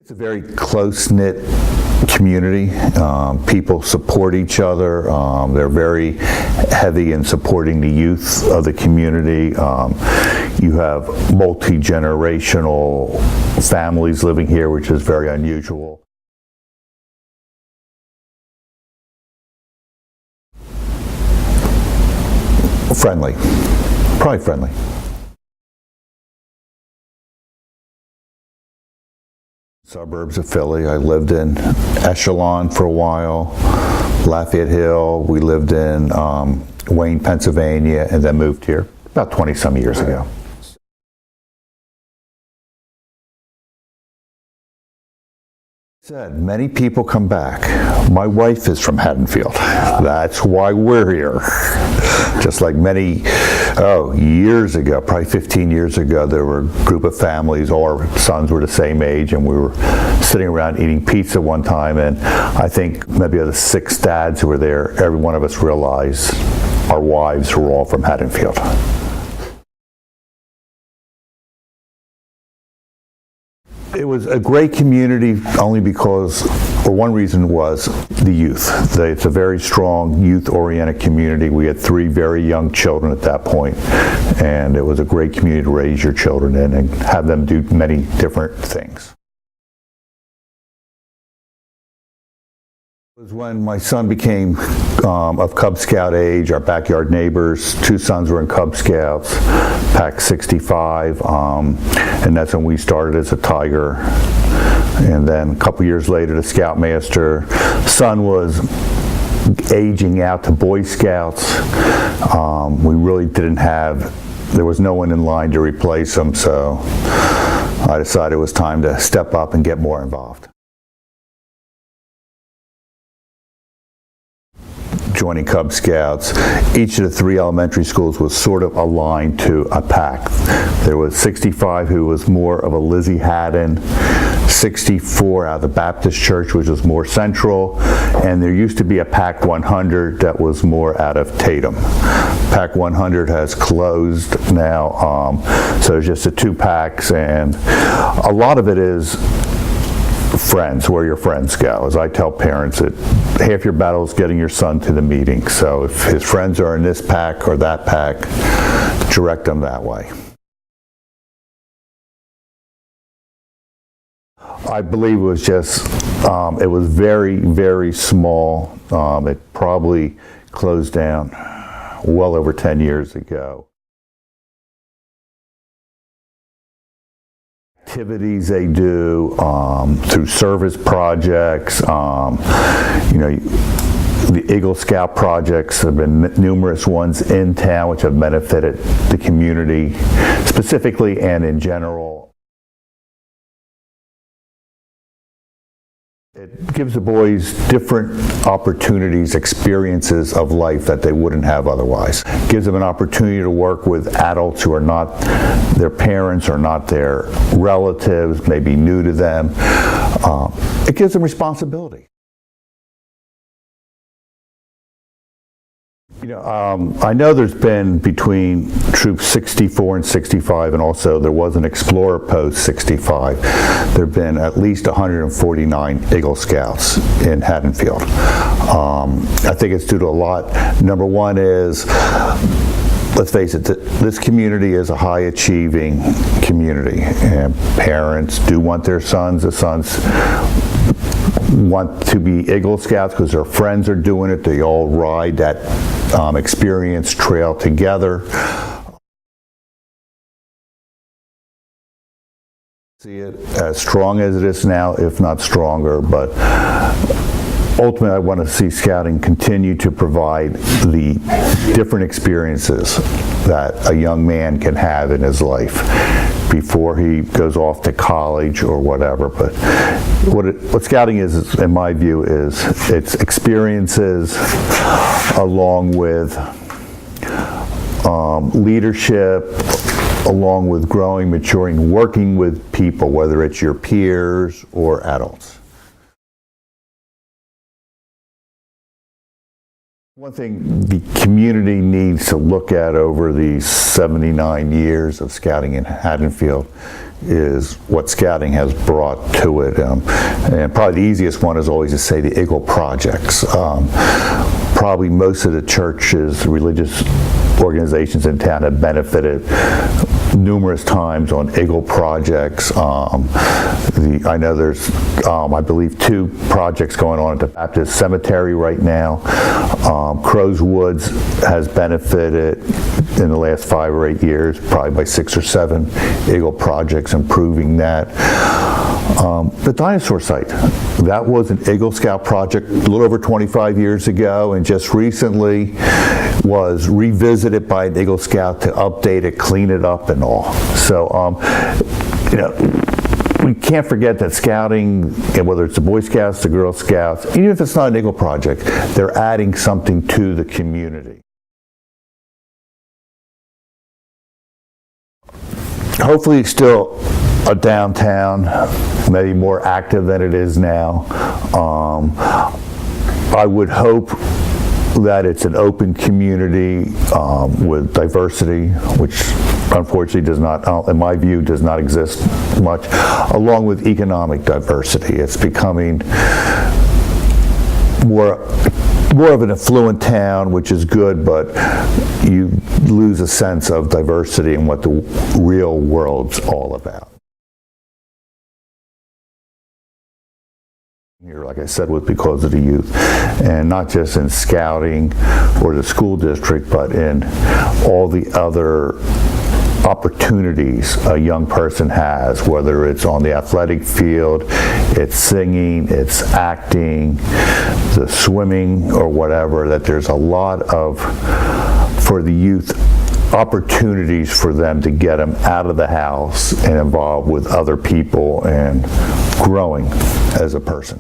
It's a very close-knit community. People support each other. They're very heavy in supporting the youth of the community. You have multi-generational families living here, which is very unusual. Friendly, probably friendly. Suburbs of Philly. I lived in Echelon for a while, Lafayette Hill. We lived in Wayne, Pennsylvania, and then moved here about 20-some years ago. Said many people come back. My wife is from Haddonfield. That's why we're here. Just like many, years ago, probably 15 years ago, there were a group of families, all our sons were the same age, and we were sitting around eating pizza one time, and I think maybe of the 6 dads who were there, every one of us realized our wives were all from Haddonfield. It was a great community only because, or one reason was the youth. It's a very strong youth-oriented community. We had 3 very young children at that point, and it was a great community to raise your children in and have them do many different things. It was when my son became of Cub Scout age. Our backyard neighbors, 2 sons were in Cub Scouts, Pack 65, and that's when we started as a Tiger. And then a couple years later, the Scoutmaster son was aging out to Boy Scouts. We really didn't have, there was no one in line to replace him, so I decided it was time to step up and get more involved. Joining Cub Scouts, each of the 3 elementary schools was sort of aligned to a pack. There was 65 who was more of a Lizzie Haddon, 64 out of the Baptist Church, which was more central, and there used to be a Pack 100 that was more out of Tatum. Pack 100 has closed now, so there's just the 2 packs, and a lot of it is friends, where your friends go. As I tell parents, that half your battle is getting your son to the meeting. So if his friends are in this pack or that pack, direct them that way. I believe it was just, it was very, very small. It probably closed down well over 10 years ago. Activities they do through service projects, the Eagle Scout projects. There have been numerous ones in town which have benefited the community specifically and in general. It gives the boys different opportunities, experiences of life that they wouldn't have otherwise. It gives them an opportunity to work with adults who are not their parents or not their relatives, maybe new to them. It gives them responsibility. I know there's been between Troop 64 and 65, and also there was an Explorer Post 65. There have been at least 149 Eagle Scouts in Haddonfield. I think it's due to a lot. Number one is, let's face it, this community is a high-achieving community, and parents do want their sons. The sons want to be Eagle Scouts because their friends are doing it. They all ride that experience trail together. See it as strong as it is now, if not stronger, but ultimately I want to see Scouting continue to provide the different experiences that a young man can have in his life before he goes off to college or whatever. But what Scouting is, in my view, is it's experiences along with leadership, along with growing, maturing, working with people, whether it's your peers or adults. One thing the community needs to look at over these 79 years of scouting in Haddonfield is what scouting has brought to it. And probably the easiest one is always to say the Eagle projects. Probably most of the churches, religious organizations in town have benefited numerous times on Eagle projects. I know there's, I believe, 2 projects going on at the Baptist Cemetery right now. Crow's Woods has benefited in the last 5 or 8 years, probably by 6 or 7 Eagle projects improving that. The dinosaur site, that was an Eagle Scout project a little over 25 years ago, and just recently was revisited by an Eagle Scout to update it, clean it up and all. So, we can't forget that scouting, and whether it's the Boy Scouts, the Girl Scouts, even if it's not an Eagle project, they're adding something to the community. Hopefully it's still a downtown, maybe more active than it is now. I would hope that it's an open community with diversity, which unfortunately does not, in my view, does not exist much, along with economic diversity. It's becoming more of an affluent town, which is good, but you lose a sense of diversity and what the real world's all about. Here, like I said, was because of the youth, and not just in scouting or the school district, but in all the other opportunities a young person has, whether it's on the athletic field, it's singing, it's acting, the swimming, or whatever, that there's a lot of, for the youth, opportunities for them to get them out of the house and involved with other people and growing as a person.